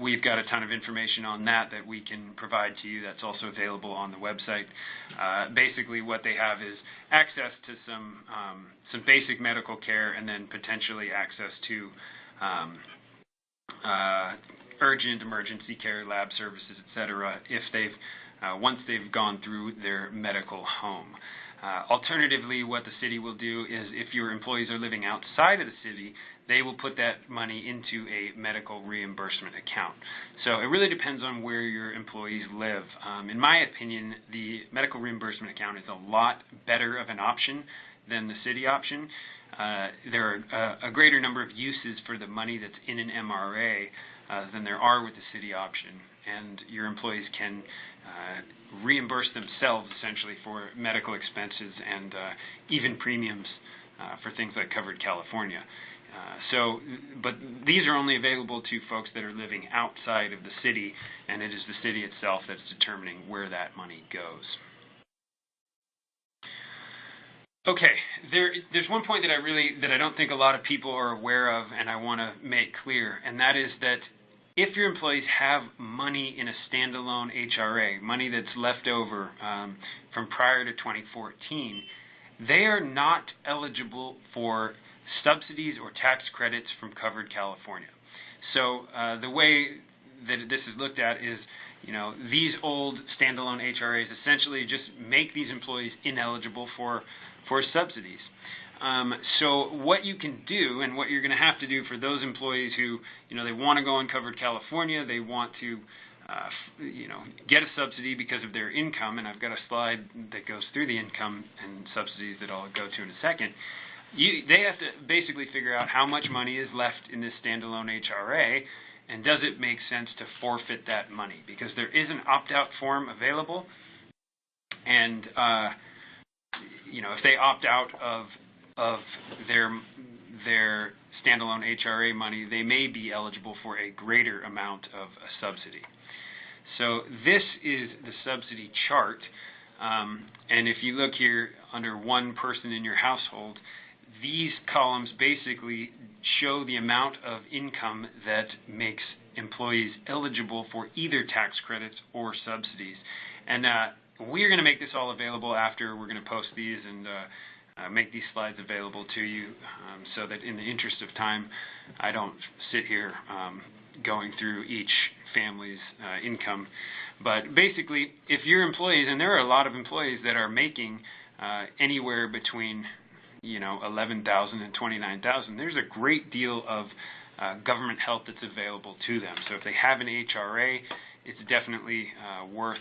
We've got a ton of information on that we can provide to you. That's also available on the website. Basically, what they have is access to some basic medical care, and then potentially access to urgent emergency care, lab services, etc. If once they've gone through their medical home. Alternatively, what the city will do is, if your employees are living outside of the city, they will put that money into a medical reimbursement account. So it really depends on where your employees live. In my opinion, the medical reimbursement account is a lot better of an option than the city option. There are a greater number of uses for the money that's in an MRA than there are with the city option, and your employees can reimburse themselves essentially for medical expenses and even premiums for things like Covered California. But these are only available to folks that are living outside of the city, and it is the city itself that's determining where that money goes. Okay, there's one point that I don't think a lot of people are aware of, and I want to make clear, and that is that if your employees have money in a standalone HRA, money that's left over from prior to 2014, they are not eligible for subsidies or tax credits from Covered California. So the way that this is looked at is, these old standalone HRAs essentially just make these employees ineligible for subsidies. So what you can do, and what you're going to have to do for those employees who, they want to go Uncovered California, they want to, get a subsidy because of their income, and I've got a slide that goes through the income and subsidies that I'll go to in a second. They have to basically figure out how much money is left in this standalone HRA, and does it make sense to forfeit that money? Because there is an opt-out form available, and if they opt out of their standalone HRA money, they may be eligible for a greater amount of a subsidy. So this is the subsidy chart, and if you look here under one person in your household, these columns basically show the amount of income that makes employees eligible for either tax credits or subsidies. And we're going to make this all available after. We're going to post these and make these slides available to you, so that in the interest of time, I don't sit here going through each family's income. But basically, if your employees, and there are a lot of employees that are making anywhere between $11,000 and $29,000, there's a great deal of government help that's available to them. So if they have an HRA, it's definitely worth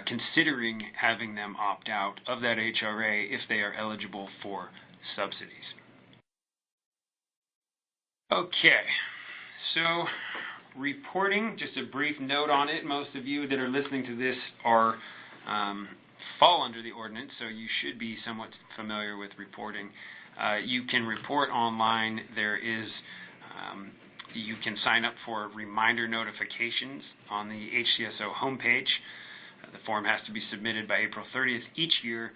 considering having them opt out of that HRA if they are eligible for subsidies. Okay, so reporting, just a brief note on it. Most of you that are listening to this are fall under the ordinance, so you should be somewhat familiar with reporting. You can report online. You can sign up for reminder notifications on the HCSO homepage. The form has to be submitted by April 30th each year,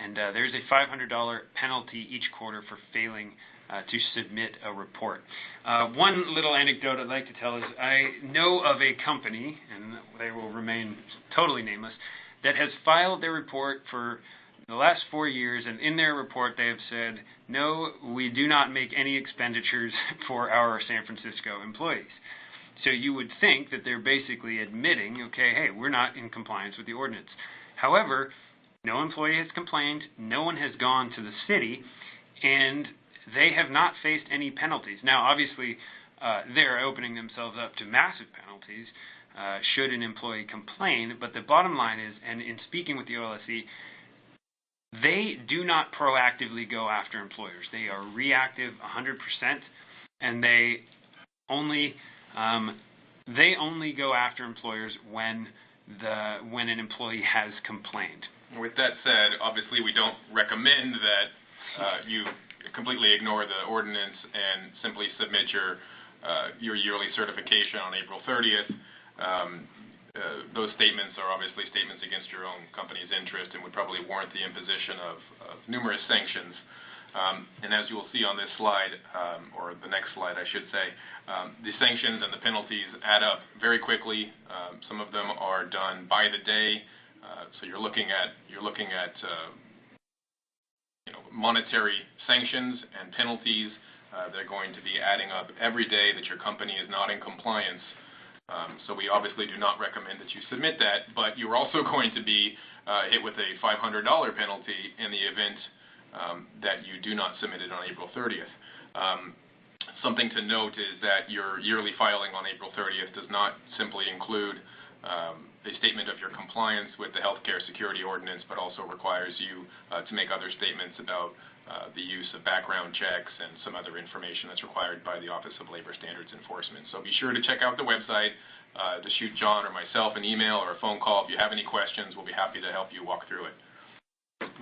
and there's a $500 penalty each quarter for failing to submit a report. One little anecdote I'd like to tell is I know of a company, and they will remain totally nameless, that has filed their report for the last 4 years, and in their report they have said, no, we do not make any expenditures for our San Francisco employees. So you would think that they're basically admitting, okay, hey, we're not in compliance with the ordinance. However, no employee has complained, no one has gone to the city, and they have not faced any penalties. Now, obviously, they're opening themselves up to massive penalties should an employee complain, but the bottom line is, and in speaking with the OLSE, they do not proactively go after employers. They are reactive 100%, and they only go after employers when an employee has complained. With that said, obviously we don't recommend that you completely ignore the ordinance and simply submit your yearly certification on April 30th. Those statements are obviously statements against your own company's interest and would probably warrant the imposition of numerous sanctions. And as you will see on this slide, or the next slide I should say, the sanctions and the penalties add up very quickly. Some of them are done by the day, so you're looking at monetary sanctions and penalties. They're going to be adding up every day that your company is not in compliance. So we obviously do not recommend that you submit that, but you're also going to be hit with a $500 penalty in the event that you do not submit it on April 30th. Something to note is that your yearly filing on April 30th does not simply include a statement of your compliance with the Healthcare Security Ordinance, but also requires you to make other statements about the use of background checks and some other information that's required by the Office of Labor Standards Enforcement. So be sure to check out the website, to shoot John or myself an email or a phone call. If you have any questions, we'll be happy to help you walk through it.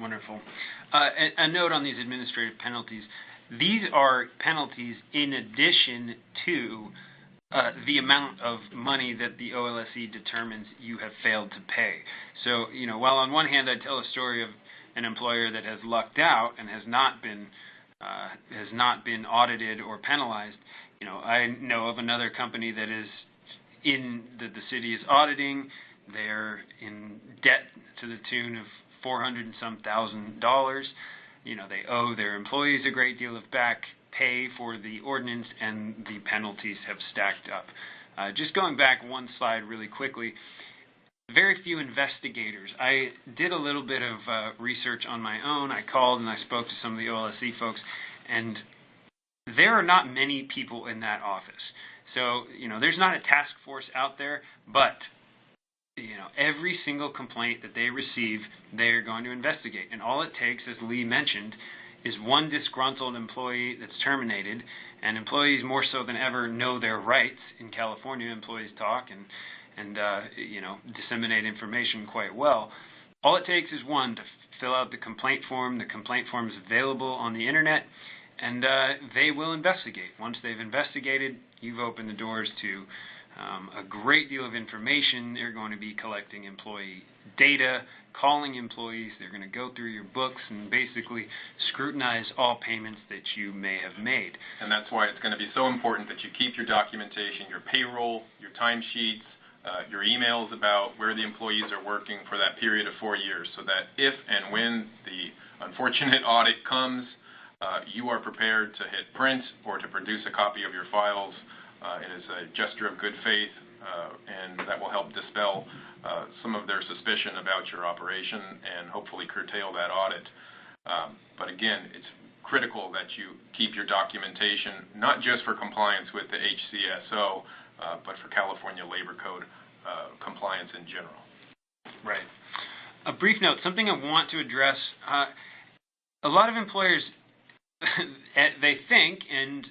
Wonderful. A note on these administrative penalties. These are penalties in addition to the amount of money that the OLSE determines you have failed to pay. So, while on one hand I tell a story of an employer that has lucked out and has not been audited or penalized, I know of another company that is that the city is auditing. They're in debt to the tune of $400,000 and some. They owe their employees a great deal of back pay for the ordinance, and the penalties have stacked up. Just going back one slide really quickly, very few investigators. I did a little bit of research on my own. I called and I spoke to some of the OLSE folks, and there are not many people in that office. So, there's not a task force out there, but, every single complaint that they receive, they're going to investigate. And all it takes, as Lee mentioned, is one disgruntled employee that's terminated, and employees more so than ever know their rights. In California, employees talk and disseminate information quite well. All it takes is one to fill out the complaint form. The complaint form is available on the internet, and they will investigate. Once they've investigated, you've opened the doors to a great deal of information. They're going to be collecting employee data, calling employees. They're going to go through your books and basically scrutinize all payments that you may have made. And that's why it's going to be so important that you keep your documentation, your payroll, your timesheets, your emails about where the employees are working for that period of 4 years, so that if and when the unfortunate audit comes, you are prepared to hit print or to produce a copy of your files. It is a gesture of good faith, and that will help dispel some of their suspicion about your operation and hopefully curtail that audit. But again, it's critical that you keep your documentation, not just for compliance with the HCSO, but for California Labor Code compliance in general. Right. A brief note, something I want to address. A lot of employers, they think, and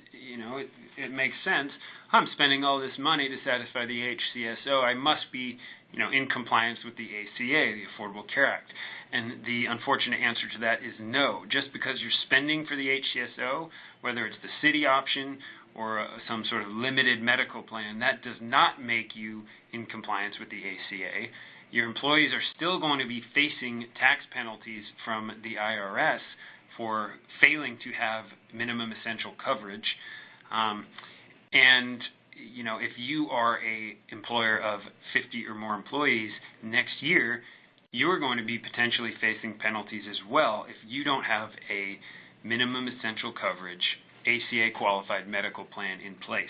it makes sense, I'm spending all this money to satisfy the HCSO, I must be in compliance with the ACA, the Affordable Care Act. And the unfortunate answer to that is no. Just because you're spending for the HCSO, whether it's the city option or some sort of limited medical plan, that does not make you in compliance with the ACA. Your employees are still going to be facing tax penalties from the IRS for failing to have minimum essential coverage. And if you are a employer of 50 or more employees next year, you're going to be potentially facing penalties as well if you don't have a minimum essential coverage ACA qualified medical plan in place.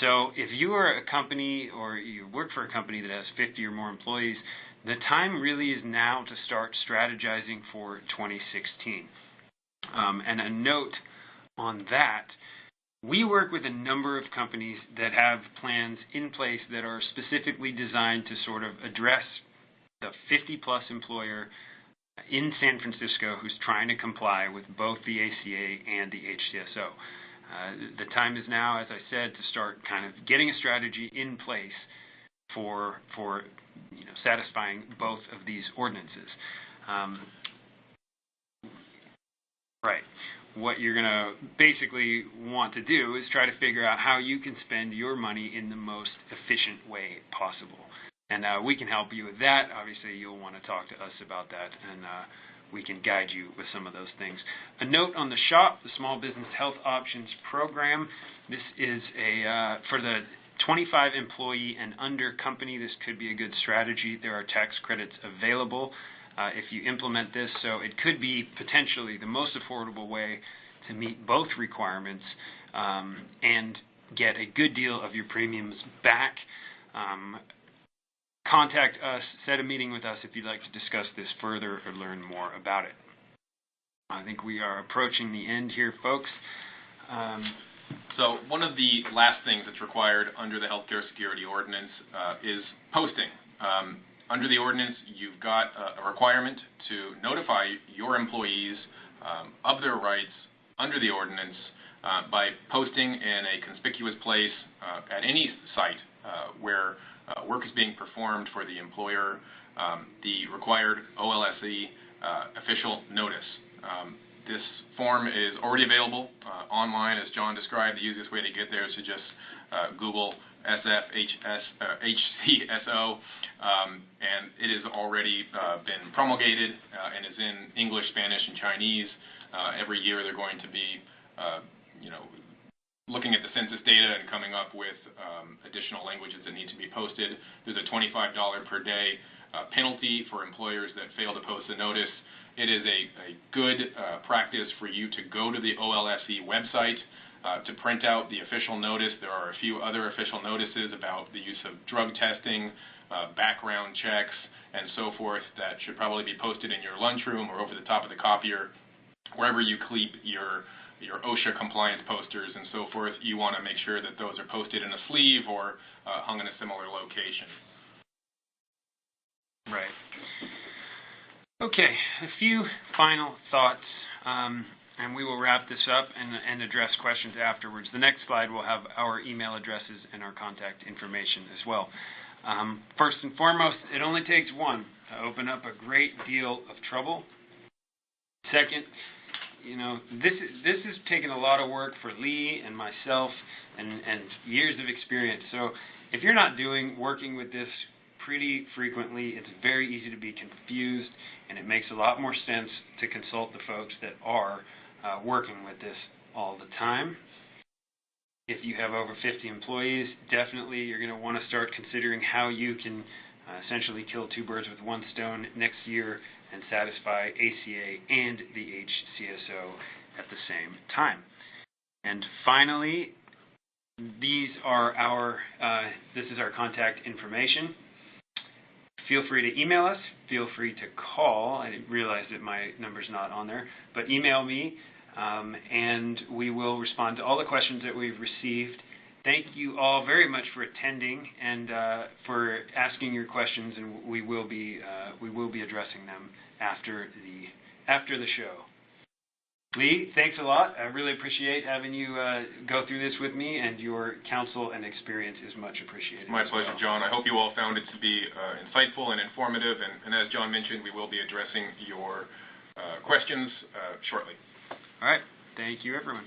So if you are a company or you work for a company that has 50 or more employees, the time really is now to start strategizing for 2016. And a note on that, we work with a number of companies that have plans in place that are specifically designed to sort of address the 50-plus employer in San Francisco who's trying to comply with both the ACA and the HCSO. The time is now, as I said, to start kind of getting a strategy in place for satisfying both of these ordinances. Right. What you're going to basically want to do is try to figure out how you can spend your money in the most efficient way possible. And we can help you with that. Obviously, you'll want to talk to us about that, and we can guide you with some of those things. A note on the SHOP, the Small Business Health Options Program. This is for the 25 employee and under company, this could be a good strategy. There are tax credits available if you implement this, so it could be potentially the most affordable way to meet both requirements and get a good deal of your premiums back. Contact us, set a meeting with us if you'd like to discuss this further or learn more about it. I think we are approaching the end here, folks. So one of the last things that's required under the Healthcare Security Ordinance is posting. Under the ordinance, you've got a requirement to notify your employees of their rights under the ordinance by posting in a conspicuous place at any site where work is being performed for the employer, the required OLSE official notice. This form is already available online, as John described. The easiest way to get there is to just Google HCSO, and it has already been promulgated and is in English, Spanish, and Chinese. Every year they're going to be, looking at the census data and coming up with additional languages that need to be posted. There's a $25 per day penalty for employers that fail to post a notice. It is a good practice for you to go to the OLSE website to print out the official notice. There are a few other official notices about the use of drug testing, background checks, and so forth that should probably be posted in your lunchroom or over the top of the copier, wherever you keep your OSHA compliance posters and so forth. You want to make sure that those are posted in a sleeve or hung in a similar location. Right. Okay, a few final thoughts, and we will wrap this up and address questions afterwards. The next slide will have our email addresses and our contact information as well. First and foremost, it only takes one to open up a great deal of trouble. Second, this has taken a lot of work for Lee and myself and years of experience. So if you're not working with this pretty frequently, it's very easy to be confused, and it makes a lot more sense to consult the folks that are working with this all the time. If you have over 50 employees, definitely you're going to want to start considering how you can essentially kill two birds with one stone next year and satisfy ACA and the HCSO at the same time. And finally, this is our contact information. Feel free to email us. Feel free to call. I didn't realize that my number's not on there, but email me, and we will respond to all the questions that we've received. Thank you all very much for attending and for asking your questions, and we will be addressing them after the show. Lee, thanks a lot. I really appreciate having you go through this with me, and your counsel and experience is much appreciated. My pleasure, John. I hope you all found it to be insightful and informative, and as John mentioned, we will be addressing your questions shortly. All right. Thank you, everyone.